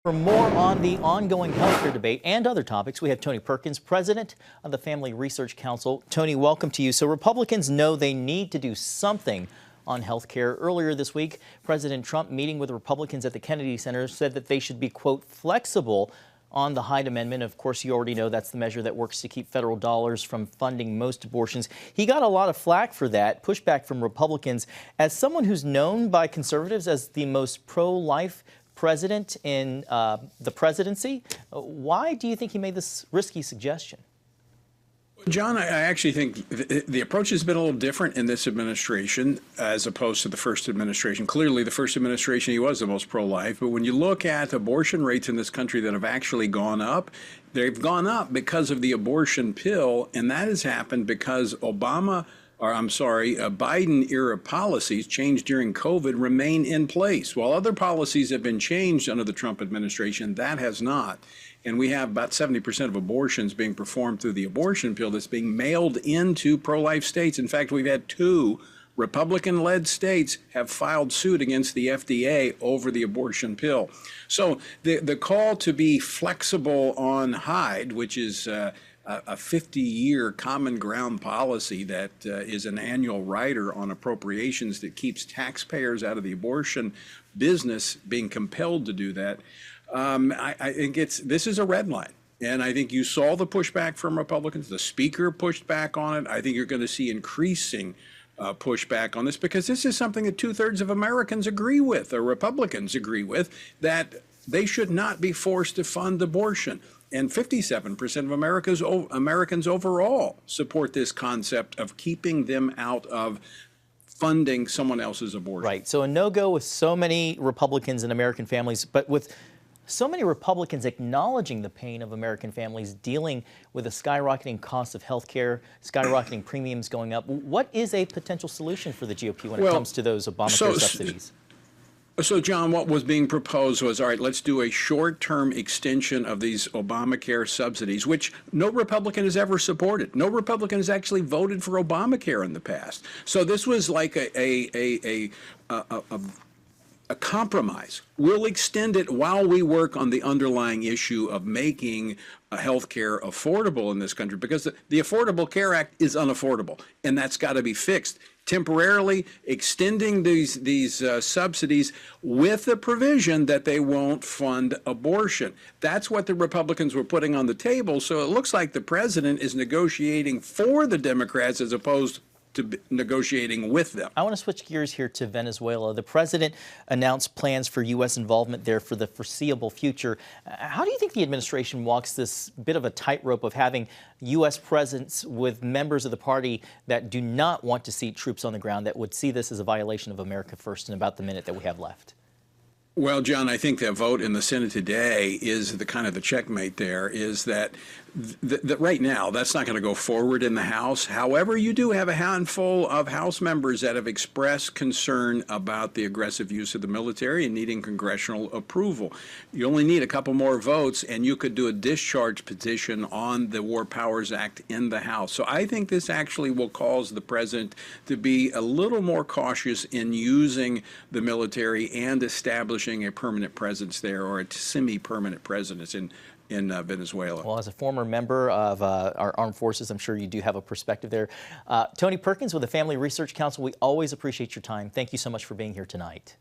For more on the ongoing healthcare debate and other topics, we have Tony Perkins, president of the Family Research Council. Tony, welcome to you. So Republicans know they need to do something on healthcare. Earlier this week, President Trump, meeting with Republicans at the Kennedy Center, said that they should be, quote, flexible on the Hyde Amendment. Of course, you already know that's the measure that works to keep federal dollars from funding most abortions. He got a lot of flack for that, pushback from Republicans. As someone who's known by conservatives as the most pro-life president in the presidency, why do you think he made this risky suggestion? John, I actually think the approach has been a little different in this administration as opposed to the first administration. Clearly, the first administration, he was the most pro-life. But when you look at abortion rates in this country that have actually gone up, they've gone up because of the abortion pill. And that has happened because Biden-era policies changed during COVID remain in place. While other policies have been changed under the Trump administration, that has not. And we have about 70% of abortions being performed through the abortion pill that's being mailed into pro-life states. In fact, we've had 2 Republican-led states have filed suit against the FDA over the abortion pill. So the call to be flexible on Hyde, which is a 50-year common ground policy that is an annual rider on appropriations that keeps taxpayers out of the abortion business being compelled to do that. I think this is a red line. And I think you saw the pushback from Republicans. The speaker pushed back on it. I think you're going to see increasing pushback on this because this is something that 2/3 of Americans agree with, or Republicans agree with, that they should not be forced to fund abortion. And 57% of Americans overall support this concept of keeping them out of funding someone else's abortion. Right. So a no-go with so many Republicans and American families, but with so many Republicans acknowledging the pain of American families dealing with the skyrocketing cost of health care, skyrocketing premiums going up. What is a potential solution for the GOP when it comes to those Obamacare subsidies? So, John, what was being proposed was, all right, let's do a short-term extension of these Obamacare subsidies, which no Republican has ever supported. No Republican has actually voted for Obamacare in the past. So this was like a compromise. We'll extend it while we work on the underlying issue of making health care affordable in this country, because the Affordable Care Act is unaffordable, and that's got to be fixed. Temporarily extending these subsidies with the provision that they won't fund abortion. That's what the Republicans were putting on the table. So it looks like the president is negotiating for the Democrats as opposed to negotiating with them. I want to switch gears here to Venezuela. The president announced plans for U.S. involvement there for the foreseeable future. How do you think the administration walks this bit of a tightrope of having U.S. presence with members of the party that do not want to see troops on the ground, that would see this as a violation of America First in about the minute that we have left? Well, John, I think that vote in the Senate today is the kind of the checkmate there, is that right now that's not going to go forward in the House. However, you do have a handful of House members that have expressed concern about the aggressive use of the military and needing congressional approval. You only need a couple more votes and you could do a discharge petition on the War Powers Act in the House. So I think this actually will cause the president to be a little more cautious in using the military and establishing a permanent presence there, or a semi-permanent presence in Venezuela. Well, as a former member of our armed forces, I'm sure you do have a perspective there. Tony Perkins with the Family Research Council, we always appreciate your time. Thank you so much for being here tonight.